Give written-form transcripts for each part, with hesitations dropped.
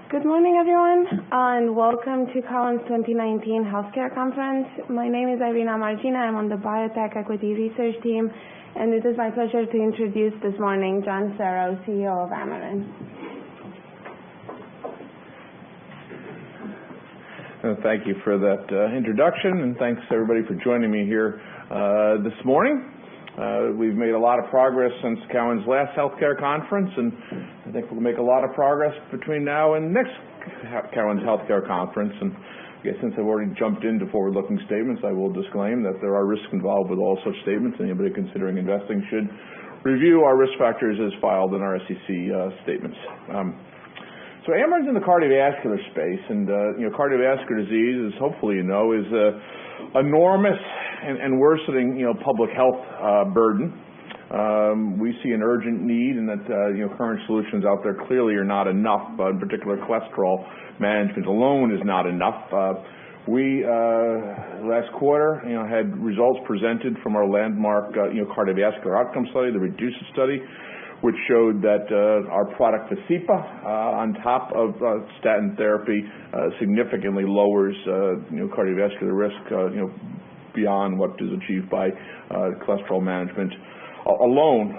Good morning, everyone, and welcome to Cowen's 2019 Healthcare Conference. My name is Irina Margina. I'm on the Biotech Equity Research team, and it is my pleasure to introduce this morning John Sero, CEO of Amarin. Thank you for that introduction, and thanks everybody for joining me here this morning. We've made a lot of progress since Cowen's last healthcare conference, and I think we'll make a lot of progress between now and next Cowen's healthcare conference. And I guess since I've already jumped into forward-looking statements, I will disclaim that there are risks involved with all such statements. Anybody considering investing should review our risk factors as filed in our SEC statements. So Amarin's in the cardiovascular space, and cardiovascular disease, as hopefully you know, is enormous and worsening, public health burden. We see an urgent need, and that current solutions out there clearly are not enough. In particular, cholesterol management alone is not enough. We last quarter, had results presented from our landmark, cardiovascular outcome study, the REDUCE study, which showed that our product Vascepa, on top of statin therapy, significantly lowers cardiovascular risk, beyond what is achieved by cholesterol management alone.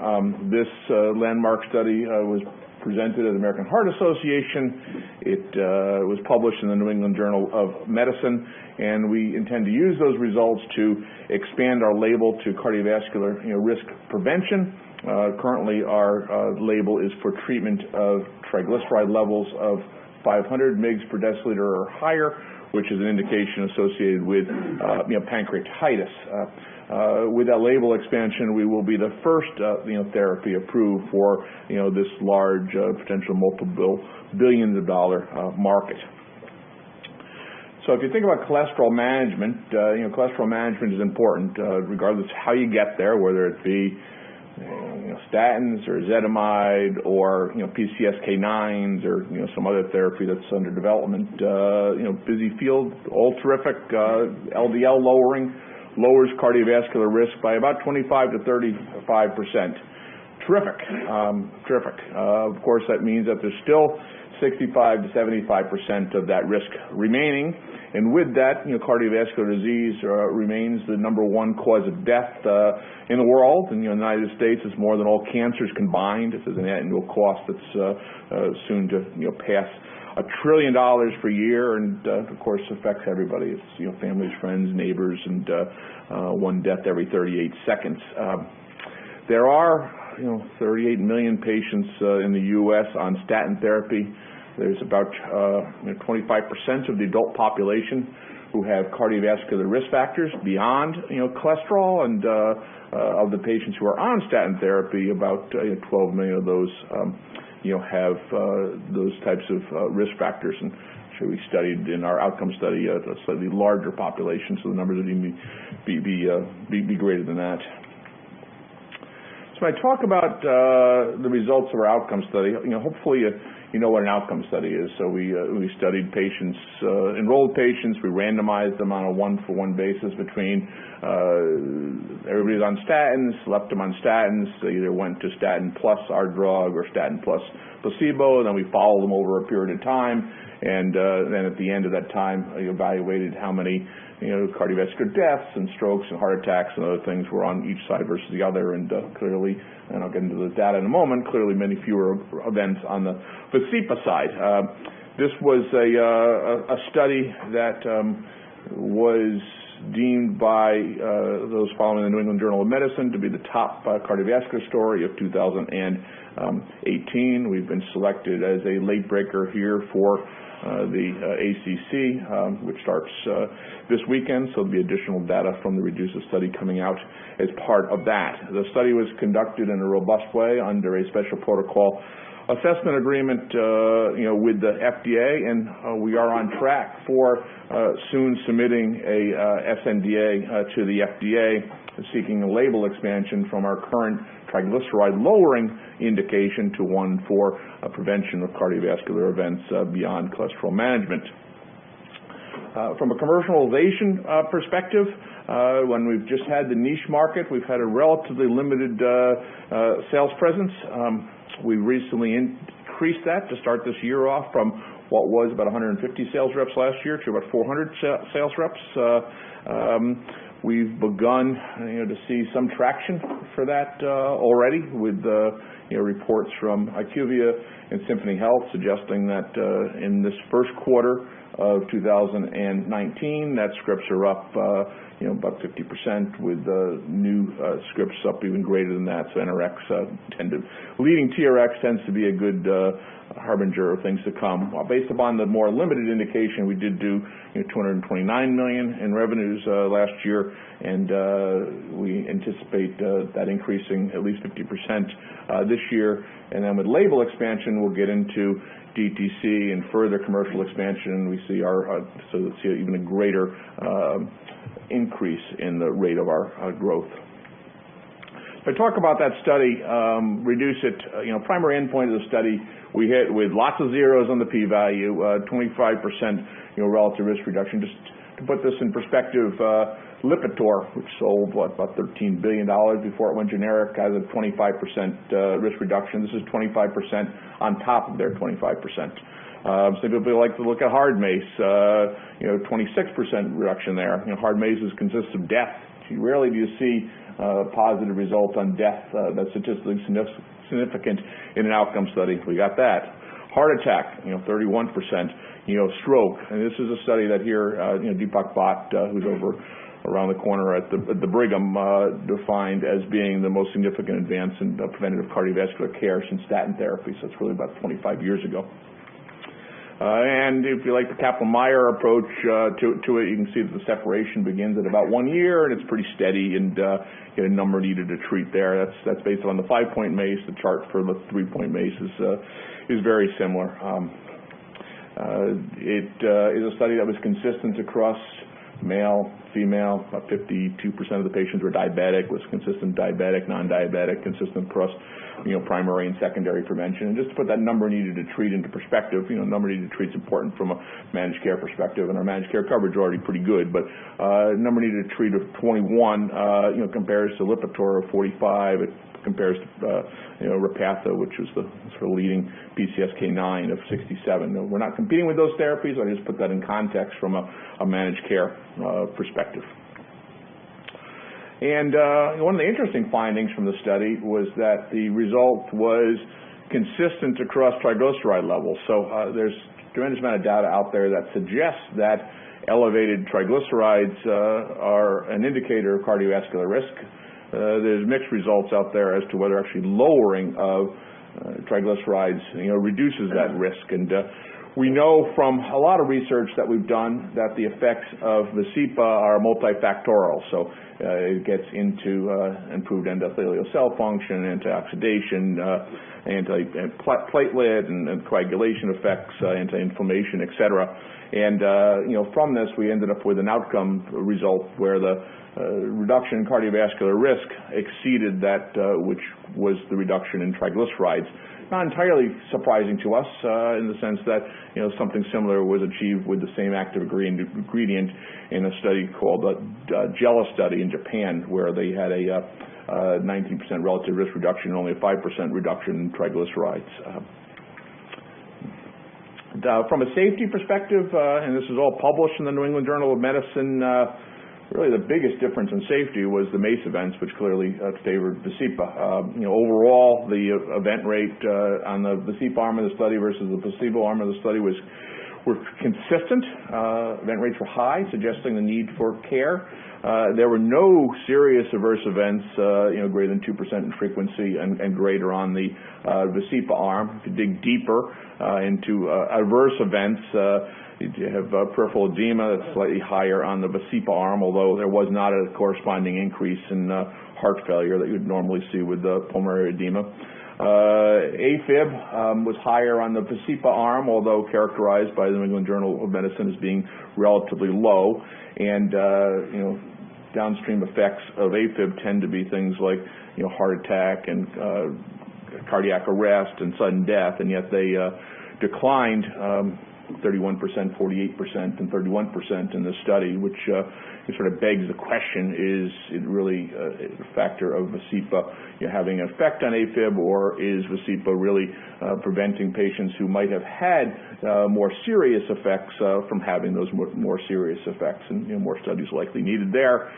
This landmark study was presented at the American Heart Association. It was published in the New England Journal of Medicine, and we intend to use those results to expand our label to cardiovascular risk prevention. Currently, our label is for treatment of triglyceride levels of 500 mg per deciliter or higher, which is an indication associated with pancreatitis. With that label expansion, we will be the first therapy approved for this large potential multiple billions of dollar market. So if you think about cholesterol management, cholesterol management is important regardless of how you get there, whether it be statins or ezetimibe or PCSK9s or some other therapy that's under development. Busy field, all terrific. LDL lowering lowers cardiovascular risk by about 25 to 35%. Terrific. Of course, that means that there's still 65 to 75% of that risk remaining. And with that, cardiovascular disease remains the number one cause of death in the world. In the United States, it's more than all cancers combined. This is an annual cost that's soon to pass $1 trillion per year, and of course affects everybody. It's families, friends, neighbors, and one death every 38 seconds. There are 38 million patients in the U.S. on statin therapy. There's about 25% of the adult population who have cardiovascular risk factors beyond cholesterol, and of the patients who are on statin therapy, about 12 million of those have those types of risk factors. And so we studied in our outcome study a slightly larger population, so the numbers would even be greater than that. So when I talk about the results of our outcome study, hopefully you know what an outcome study is. So we studied patients, enrolled patients. We randomized them on a one-for-one basis between everybody's on statins, left them on statins. They either went to statin plus our drug or statin plus placebo. And then we followed them over a period of time. And then at the end of that time, we evaluated how many cardiovascular deaths and strokes and heart attacks and other things were on each side versus the other. And clearly, and I'll get into the data in a moment, clearly many fewer events on the Vascepa side. This was a study that was deemed by those following the New England Journal of Medicine to be the top cardiovascular story of 2018. We've been selected as a late breaker here for the ACC, which starts this weekend, so there'll be additional data from the REDUCE study coming out as part of that. The study was conducted in a robust way under a special protocol assessment agreement with the FDA, and we are on track for soon submitting a sNDA to the FDA seeking a label expansion from our current triglyceride lowering indication to one for prevention of cardiovascular events beyond cholesterol management. From a commercialization perspective, when we've just had the niche market, we've had a relatively limited sales presence. We recently increased that to start this year off from what was about 150 sales reps last year to about 400 sales reps. We've begun, to see some traction for that already with reports from IQVIA and Symphony Health suggesting that in this first quarter of 2019, that scripts are up, about 50%, with new scripts up even greater than that. So NRX leading TRX tends to be a good harbinger of things to come. Based upon the more limited indication, we did do $229 million in revenues last year, and we anticipate that increasing at least 50% this year. And then with label expansion, we'll get into DTC and further commercial expansion. We see even a greater increase in the rate of our growth. If I talk about that study, reduce it, primary endpoint of the study, we hit with lots of zeros on the p-value, 25% relative risk reduction. Just to put this in perspective, Lipitor, which sold about $13 billion before it went generic, has a 25% risk reduction. This is 25% on top of their 25%. Some people like to look at hard MACE, 26% reduction there. Hard MACE consists of death. Rarely do you see positive results on death that's statistically significant in an outcome study. We got that. Heart attack, 31%. Stroke, and this is a study that here, Deepak Bhatt, who's over around the corner at the Brigham, defined as being the most significant advance in preventative cardiovascular care since statin therapy. So it's really about 25 years ago. And if you like the Kaplan-Meier approach to it, you can see that the separation begins at about 1 year, and it's pretty steady, and get a number needed to treat there. That's based on the 5-point MACE. The chart for the 3-point MACE is very similar. It is a study that was consistent across male, female. About 52% of the patients were diabetic, was consistent diabetic, non-diabetic, consistent across primary and secondary prevention. And just to put that number needed to treat into perspective, number needed to treat is important from a managed care perspective, and our managed care coverage is already pretty good, but number needed to treat of 21, compares to Lipitor of 45. It compares to Repatha, which was the sort of leading PCSK9 of 67. Now, we're not competing with those therapies. I just put that in context from a managed care perspective. And one of the interesting findings from the study was that the result was consistent across triglyceride levels. So there's a tremendous amount of data out there that suggests that elevated triglycerides are an indicator of cardiovascular risk. There's mixed results out there as to whether actually lowering of triglycerides reduces that risk. And we know from a lot of research that we've done that the effects of Vascepa are multifactorial. So it gets into improved endothelial cell function, antioxidation, anti-platelet and coagulation effects, anti-inflammation, et cetera. And from this, we ended up with an outcome result where the reduction in cardiovascular risk exceeded that which was the reduction in triglycerides. Not entirely surprising to us in the sense that something similar was achieved with the same active ingredient in a study called the JELA study in Japan, where they had a 19% relative risk reduction and only a 5% reduction in triglycerides. From a safety perspective, and this is all published in the New England Journal of Medicine, really the biggest difference in safety was the MACE events, which clearly favored Vascepa. Overall, the event rate on the Vascepa arm of the study versus the placebo arm of the study were consistent. Event rates were high, suggesting the need for care. There were no serious adverse events, greater than 2% in frequency and greater on the Vascepa arm. If you dig deeper into adverse events, you have peripheral edema that's slightly higher on the Vascepa arm, although there was not a corresponding increase in heart failure that you would normally see with pulmonary edema. AFib was higher on the Vascepa arm, although characterized by the New England Journal of Medicine as being relatively low. And downstream effects of AFib tend to be things like heart attack and cardiac arrest and sudden death, and yet they declined 31%, 48%, and 31% in this study, which sort of begs the question, is it really a factor of Vascepa having an effect on AFib, or is Vascepa really preventing patients who might have had more serious effects from having those more serious effects, and more studies likely needed there.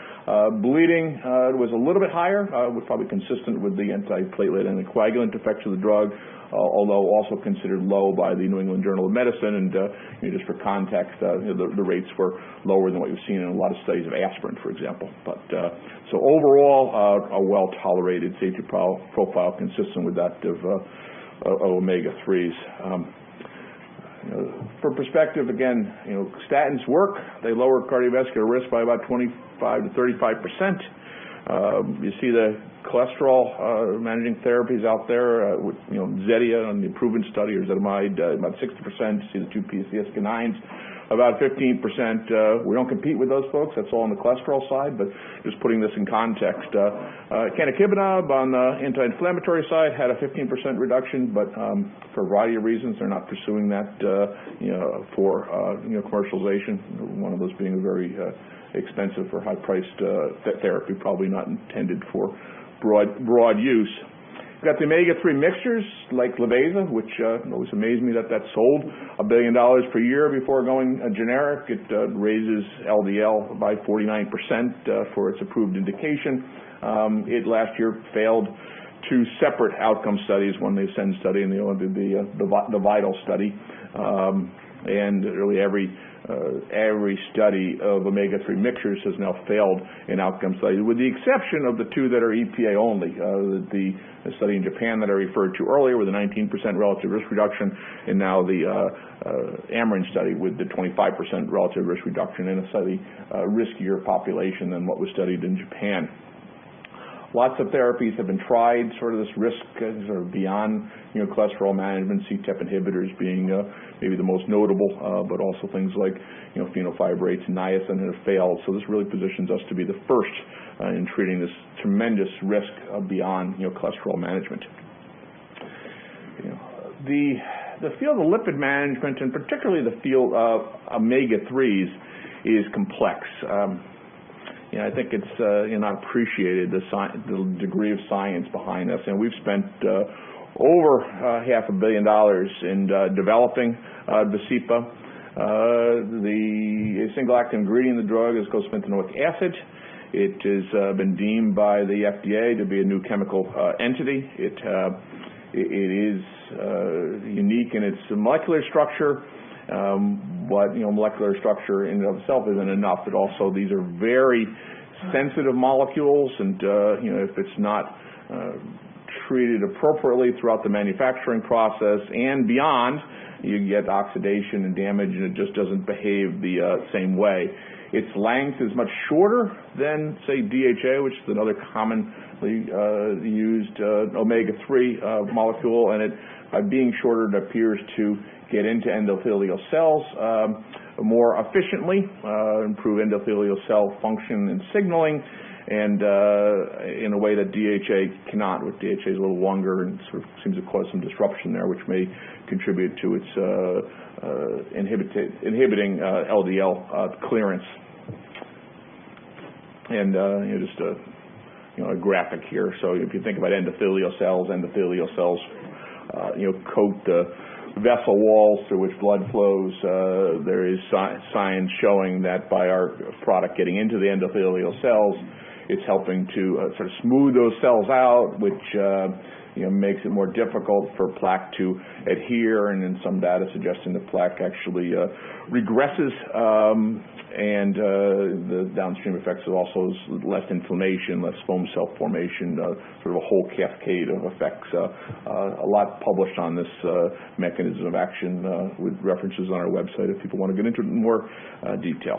Bleeding was a little bit higher, was probably consistent with the antiplatelet and anticoagulant effects of the drug, although also considered low by the New England Journal of Medicine. And just for context, the rates were lower than what you've seen in a lot of studies of aspirin, for example. But so overall, a well-tolerated safety profile consistent with that of omega-3s. For perspective, again, statins work. They lower cardiovascular risk by about 25 to 35%. You see the cholesterol managing therapies out there with Zetia on the improvement study, or Zetamide, about 60%. You see the two PCSK9s, about 15%. We don't compete with those folks. That's all on the cholesterol side, but just putting this in context. Canakinumab on the anti-inflammatory side had a 15% reduction, but for a variety of reasons, they're not pursuing that for commercialization, one of those being a very expensive or high-priced therapy, probably not intended for broad use. We've got the omega-3 mixtures like Leveza, which always amazed me that sold $1 billion per year before going generic. It raises LDL by 49% for its approved indication. It last year failed two separate outcome studies, one the ASCEND study and the other the VITAL study. And really every study of omega-3 mixtures has now failed in outcome studies, with the exception of the two that are EPA only. The study in Japan that I referred to earlier with a 19% relative risk reduction, and now the Amarin study with the 25% relative risk reduction in a slightly riskier population than what was studied in Japan. Lots of therapies have been tried, sort of this risk sort of beyond cholesterol management, CETP inhibitors being maybe the most notable, but also things like fenofibrates and niacin have failed. So this really positions us to be the first in treating this tremendous risk beyond cholesterol management. The field of lipid management, and particularly the field of omega-3s, is complex. I think it's not appreciated, the degree of science behind this. And we've spent over $500 million in developing Vascepa. The single active ingredient in the drug is gospenthenoic acid. It has been deemed by the FDA to be a new chemical entity. It is unique in its molecular structure. But molecular structure in and of itself isn't enough. But also these are very sensitive molecules, and if it's not treated appropriately throughout the manufacturing process and beyond, you get oxidation and damage, and it just doesn't behave the same way. Its length is much shorter than, say, DHA, which is another commonly used omega-3 molecule, and it, by being shorter, it appears to get into endothelial cells more efficiently, improve endothelial cell function and signaling, and in a way that DHA cannot. With DHA is a little longer and sort of seems to cause some disruption there, which may contribute to its inhibiting LDL clearance. And just a graphic here. So if you think about endothelial cells coat the vessel walls through which blood flows. There is science showing that by our product getting into the endothelial cells, it's helping to sort of smooth those cells out, which makes it more difficult for plaque to adhere, and in some data suggesting that plaque actually regresses, and the downstream effects are also less inflammation, less foam cell formation, sort of a whole cascade of effects. A lot published on this mechanism of action with references on our website if people want to get into it in more detail.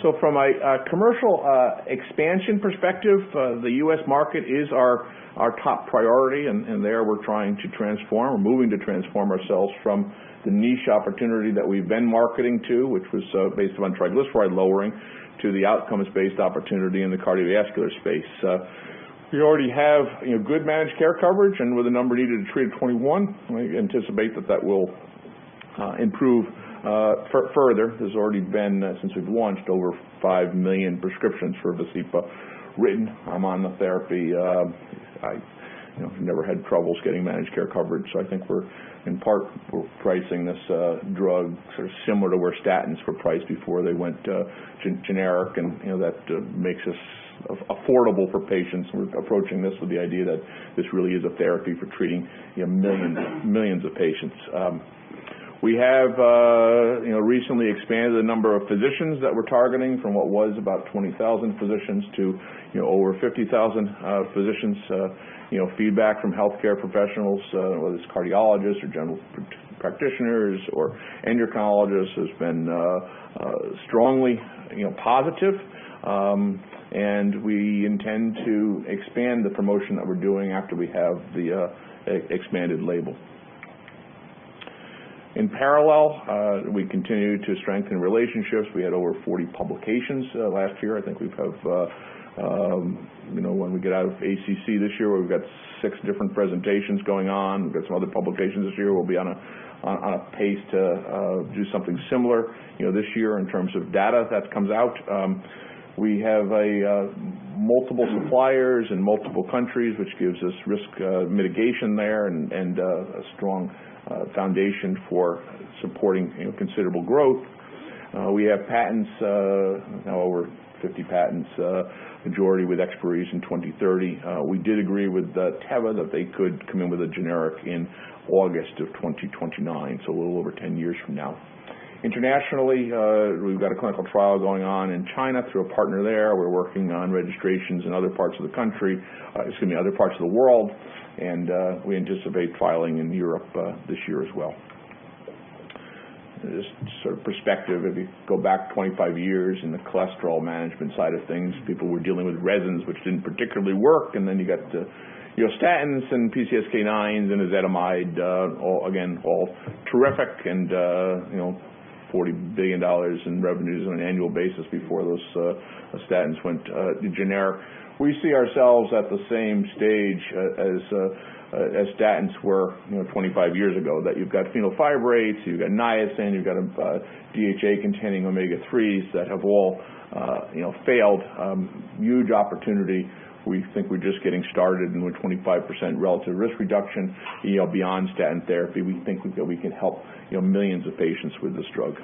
So from a commercial expansion perspective, the U.S. market is our top priority, and there we're trying to transform, we're moving to transform ourselves from the niche opportunity that we've been marketing to, which was based on triglyceride lowering, to the outcomes-based opportunity in the cardiovascular space. We already have good managed care coverage, and with the number needed to treat at 21, we anticipate that will improve further. There's already been, since we've launched, over 5 million prescriptions for Vascepa written. I'm on the therapy. I never had troubles getting managed care coverage, so I think we're pricing this drug sort of similar to where statins were priced before they went generic, and that makes us affordable for patients. We're approaching this with the idea that this really is a therapy for treating millions of patients. We have recently expanded the number of physicians that we're targeting from what was about 20,000 physicians to over 50,000 physicians. Feedback from healthcare professionals, whether it's cardiologists or general practitioners or endocrinologists, has been strongly positive, and we intend to expand the promotion that we're doing after we have the expanded label. In parallel, we continue to strengthen relationships. We had over 40 publications last year. I think we have when we get out of ACC this year, we've got 6 different presentations going on. We've got some other publications this year. We'll be on a pace to do something similar, this year in terms of data that comes out. We have multiple suppliers in multiple countries, which gives us risk mitigation there and a strong foundation for supporting considerable growth. We have patents, now over 50 patents, majority with expiries in 2030. We did agree with Teva that they could come in with a generic in August of 2029, so a little over 10 years from now. Internationally, we've got a clinical trial going on in China through a partner there. We're working on registrations in other parts of the country, other parts of the world, and we anticipate filing in Europe this year as well. Just sort of perspective, if you go back 25 years in the cholesterol management side of things, people were dealing with resins which didn't particularly work, and then you got statins and PCSK9s and ezetimibe, all terrific, and $40 billion in revenues on an annual basis before those statins went generic. We see ourselves at the same stage as statins were 25 years ago, that you've got phenofibrates, you've got niacin, you've got DHA-containing omega-3s that have all failed. Huge opportunity. We think we're just getting started, and with 25% relative risk reduction, beyond statin therapy, we think that we can help millions of patients with this drug.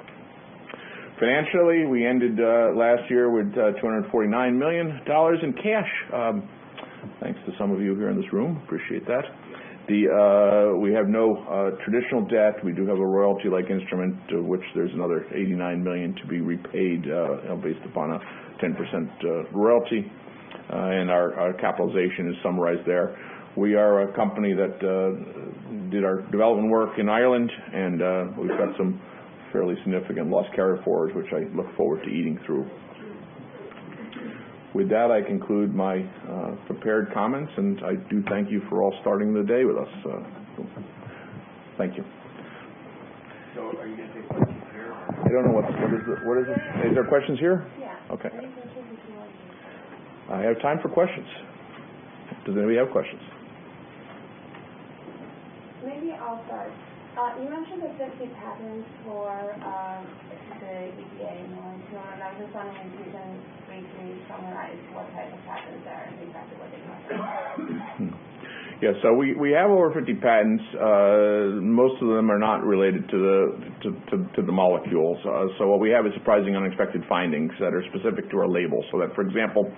Financially, we ended last year with $249 million in cash. Thanks to some of you here in this room. Appreciate that. We have no traditional debt. We do have a royalty-like instrument, which there's another $89 million to be repaid based upon a 10% royalty. And our capitalization is summarized there. We are a company that did our development work in Ireland, and we've got some fairly significant loss carry-forwards, which I look forward to eating through. With that, I conclude my prepared comments, and I do thank you for all starting the day with us. Thank you. So are you going to take questions here? I don't know what is it? Is there questions here? Yeah. Okay. I have time for questions. Does anybody have questions? Maybe I'll start. You mentioned the 50 patents for the EPA molecule, and I'm just wondering if you can briefly summarize what type of patents are and exactly what they cover. Yeah, so we have over 50 patents. Most of them are not related to the molecules. So what we have is surprising unexpected findings that are specific to our label. So that, for example,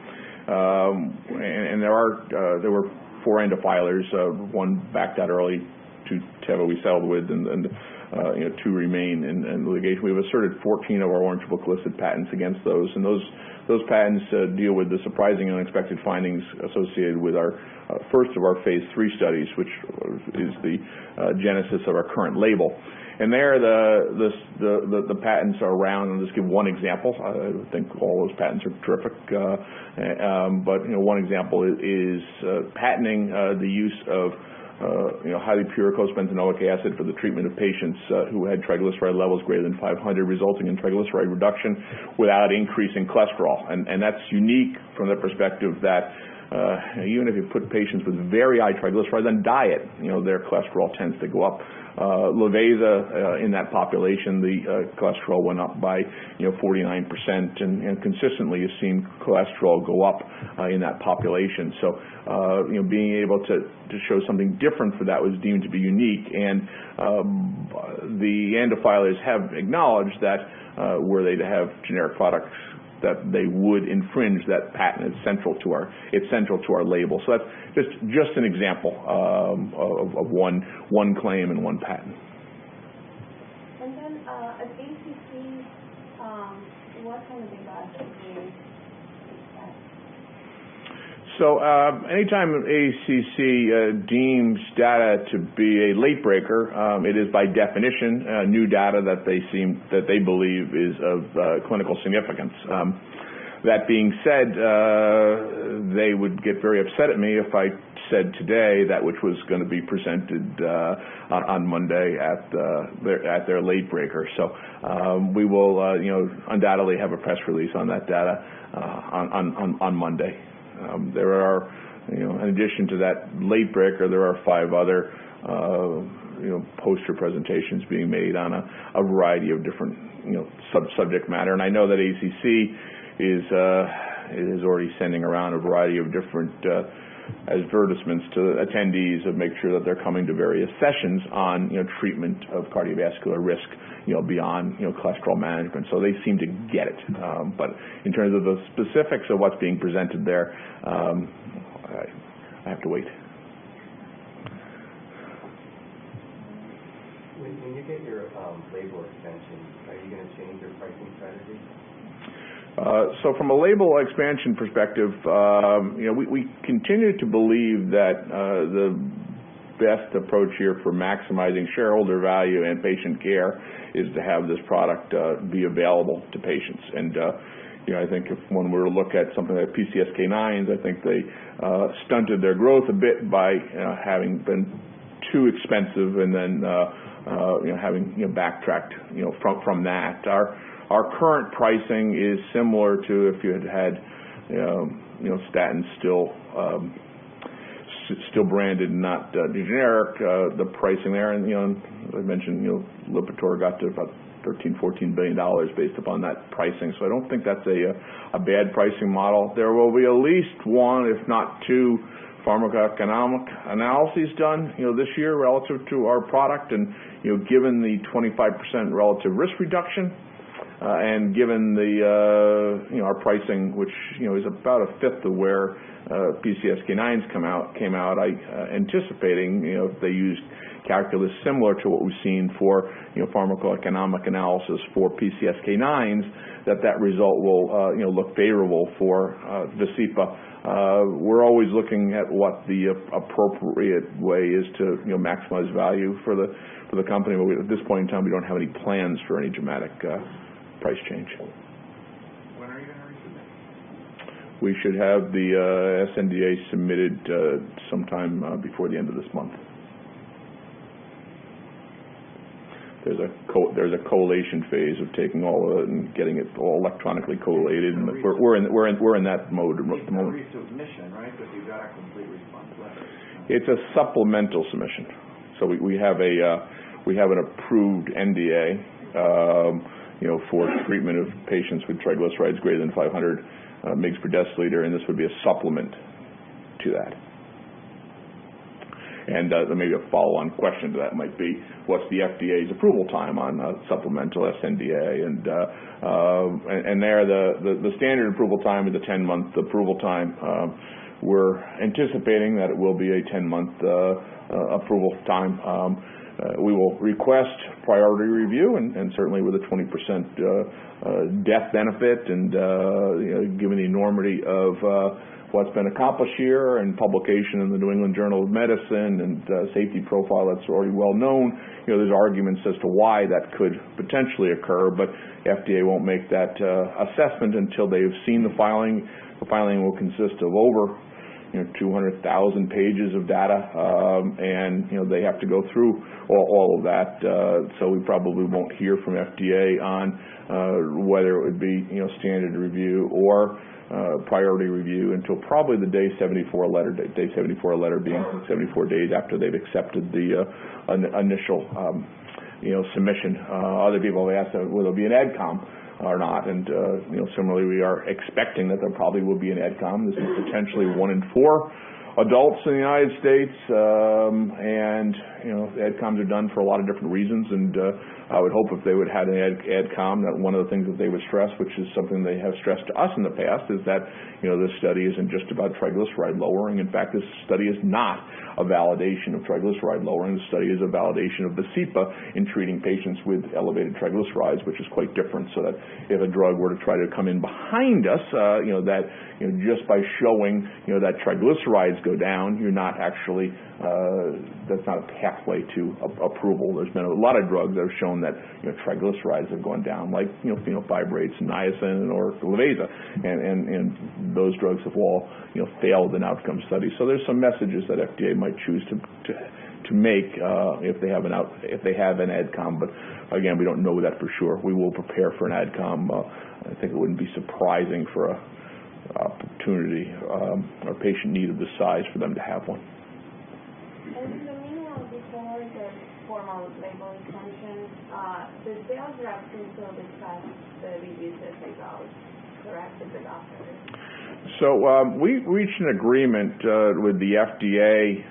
and there were 4 ANDA filers, one backed out early, 2 Teva we settled with, and 2 remain in litigation. We've asserted 14 of our Orange Book listed patents against those, and those patents deal with the surprising and unexpected findings associated with our first of our phase 3 studies, which is the genesis of our current label. And there, the patents are around. I'll just give one example. I think all those patents are terrific, but one example is patenting the use of highly pure coursebenzenoic acid for the treatment of patients who had triglyceride levels greater than 500, resulting in triglyceride reduction without increasing cholesterol. And that's unique from the perspective that even if you put patients with very high triglycerides on diet, their cholesterol tends to go up. Leveza, in that population, the cholesterol went up by 49%, and consistently you've seen cholesterol go up in that population. So being able to show something different for that was deemed to be unique, and the ANDA filers have acknowledged that were they to have generic products, that they would infringe that patent. It's central to our label. So that's just an example of one claim and one patent. And then at ACC, what kind of data do you expect? So anytime ACC deems data to be a late breaker, it is by definition new data that they believe is of clinical significance. That being said, they would get very upset at me if I said today that which was going to be presented on Monday at their late breaker. So we will undoubtedly have a press release on that data on Monday. There are, in addition to that late breaker, there are 5 other, poster presentations being made on a variety of different, subject matter. And I know that ACC is already sending around a variety of different advertisements to attendees of make sure that they're coming to various sessions on, treatment of cardiovascular risk, beyond, cholesterol management. So they seem to get it. But in terms of the specifics of what's being presented there, I have to wait. When you get your label extension, are you going to change your pricing strategy? So from a label expansion perspective, we continue to believe that the best approach here for maximizing shareholder value and patient care is to have this product be available to patients. And I think if one were to look at something like PCSK9s, I think they stunted their growth a bit by having been too expensive, and then having backtracked from that. Our current pricing is similar to if you had statins still branded, not generic. The pricing there, and I mentioned Lipitor got to about $13-14 billion based upon that pricing. So I don't think that's a bad pricing model. There will be at least one, if not 2, pharmacoeconomic analyses done this year relative to our product, and given the 25% relative risk reduction. And given the our pricing, which is about a fifth of where PCSK9s came out, anticipating if they used calculus similar to what we've seen for pharmacoeconomic analysis for PCSK9s, that result will look favorable for Vascepa. We're always looking at what the appropriate way is to maximize value for the company. But at this point in time, we don't have any plans for any dramatic price change. When are you going to resubmit? We should have the SNDA submitted sometime before the end of this month. There's a collation phase of taking all of it and getting it all electronically collated, and we're in that mode at the moment. It's a resubmission, right? But you got a complete response letter. It's a supplemental submission. So we have an approved NDA. For treatment of patients with triglycerides greater than 500 mg per deciliter, and this would be a supplement to that. And there may be a follow-on question to that might be, what's the FDA's approval time on supplemental SNDA? And there, the standard approval time is a 10-month approval time. We're anticipating that it will be a 10-month approval time. We will request priority review, and certainly with a 20% death benefit, and given the enormity of what's been accomplished here and publication in the New England Journal of Medicine and safety profile that's already well known, there's arguments as to why that could potentially occur, but FDA won't make that assessment until they've seen the filing. The filing will consist of over 200,000 pages of data, and they have to go through all of that. So we probably won't hear from FDA on whether it would be standard review or priority review until probably the day 74 letter being 74 days after they've accepted the initial submission. Other people have asked will there be an AdCom or not, and similarly we are expecting that there probably will be an AdCom. This is potentially 1 in 4 adults in the United States, and AdComs are done for a lot of different reasons, and I would hope if they would have an AdCom that one of the things that they would stress, which is something they have stressed to us in the past, is that this study isn't just about triglyceride lowering. In fact, this study is not a validation of triglyceride lowering. The study is a validation of Vascepa in treating patients with elevated triglycerides, which is quite different. So that if a drug were to try to come in behind us, just by showing that triglycerides go down, you're not actually that's not a pathway to approval. There's been a lot of drugs that have shown that triglycerides have gone down, like fenofibrates, niacin, or Leveza, and those drugs have all failed in outcome studies. So there's some messages that FDA might choose to make if they have an AdCom, but again, we don't know that for sure. We will prepare for an AdCom. I think it wouldn't be surprising for a opportunity or patient need of this size for them to have one. And in the meanwhile, before the formal label extension, the sales rep can still discuss the reduced results, correct, with the doctors? So we reached an agreement with the FDA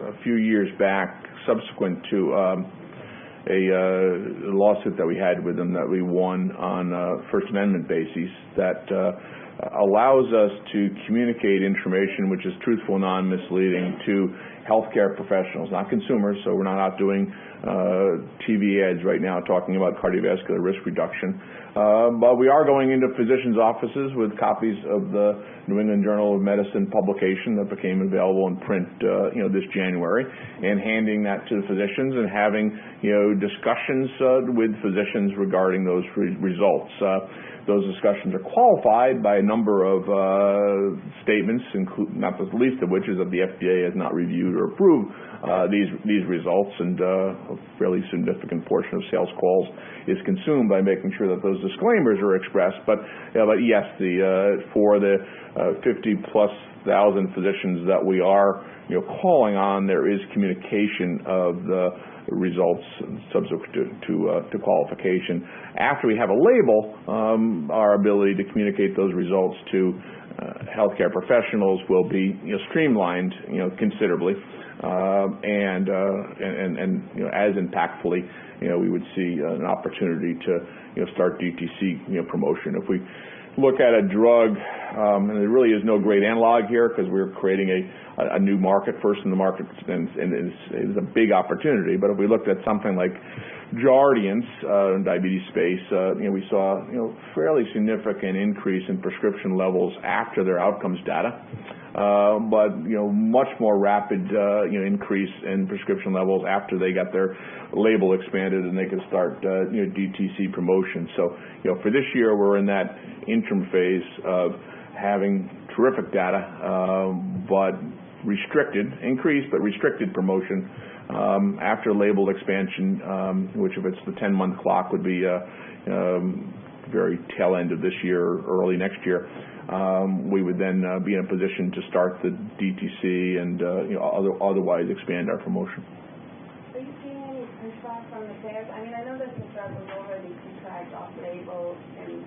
a few years back, subsequent to a lawsuit that we had with them that we won on First Amendment basis, that allows us to communicate information which is truthful, non-misleading to healthcare professionals, not consumers. So we're not out doing TV ads right now talking about cardiovascular risk reduction. But we are going into physicians' offices with copies of the New England Journal of Medicine publication that became available in print this January, and handing that to the physicians and having discussions with physicians regarding those results. Those discussions are qualified by a number of statements, not the least of which is that the FDA has not reviewed or approved these results, and a fairly significant portion of sales calls is consumed by making sure that those disclaimers are expressed. But yes, for the 50,000+ physicians that we are calling on, there is communication of the results subject to qualification. After we have a label, our ability to communicate those results to healthcare professionals will be streamlined considerably, and as impactfully we would see an opportunity to start DTC promotion. If we look at a drug, and there really is no great analog here because we're creating a new market first in the market, and it's a big opportunity. But if we looked at something like Jardiance in diabetes space, we saw fairly significant increase in prescription levels after their outcomes data, but much more rapid increase in prescription levels after they got their label expanded and they could start DTC promotion. So for this year we're in that interim phase of having terrific data, but increased but restricted promotion after label expansion, which if it's the 10-month clock would be very tail end of this year or early next year. We would then be in a position to start the DTC and otherwise expand our promotion. Are you seeing any pushback from the payers? I mean, I know that the drug was already prescribed off label in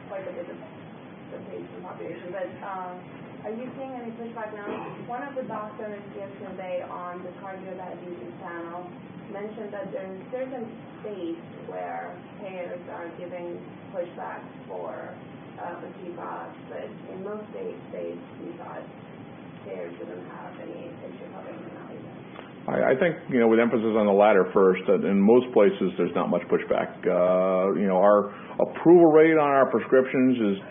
quite a bit of the patient population, but are you seeing any pushback now? One of the doctors yesterday on the cardio diabetes panel mentioned that there are certain states where payers are giving pushback for Vascepa, but in most states we thought payers shouldn't have any issue covering it now either. I think, with emphasis on the latter first, that in most places there's not much pushback. Our approval rate on our prescriptions is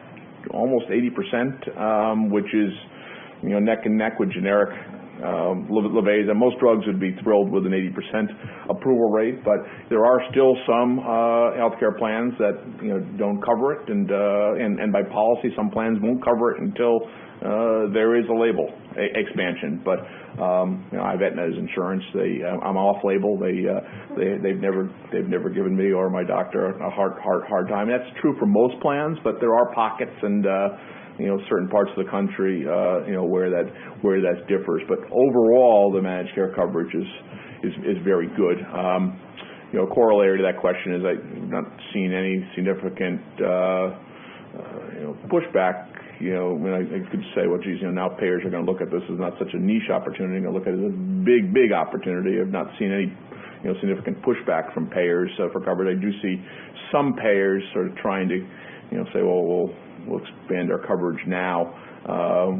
almost 80%, which is neck and neck with generic Leveza. Most drugs would be thrilled with an 80% approval rate, but there are still some healthcare plans that don't cover it, and by policy, some plans won't cover it until there is a label expansion. But I have Aetna's insurance. I'm off label. They've never given me or my doctor a hard time. That's true for most plans, but there are pockets and certain parts of the country where that differs. But overall, the managed care coverage is very good. Corollary to that question is I've not seen any significant pushback. I could say, well, geez, now payers are going to look at this as not such a niche opportunity. They're going to look at it as a big opportunity. I've not seen any significant pushback from payers for coverage. I do see some payers sort of trying to say, well, we'll expand our coverage now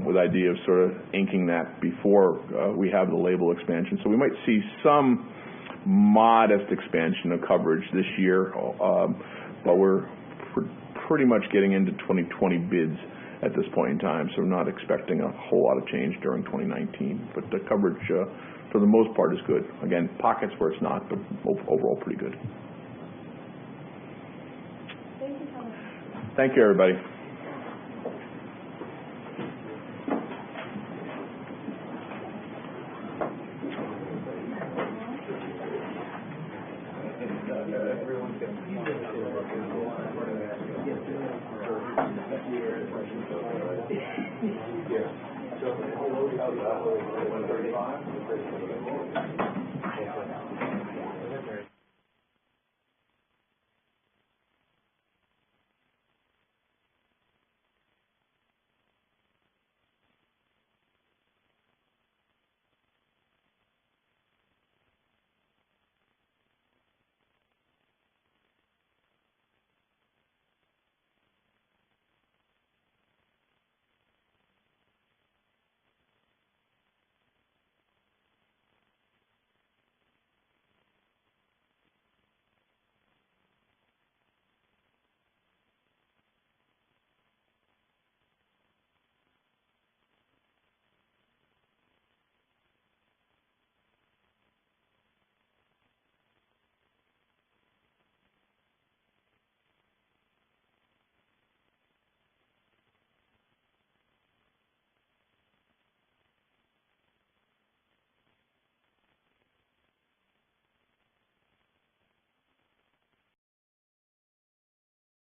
with the idea of sort of inking that before we have the label expansion. So we might see some modest expansion of coverage this year, but we're pretty much getting into 2020 bids at this point in time, so we're not expecting a whole lot of change during 2019. But the coverage, for the most part, is good. Again, pockets where it's not, but overall pretty good. Thank you so much. Thank you, everybody.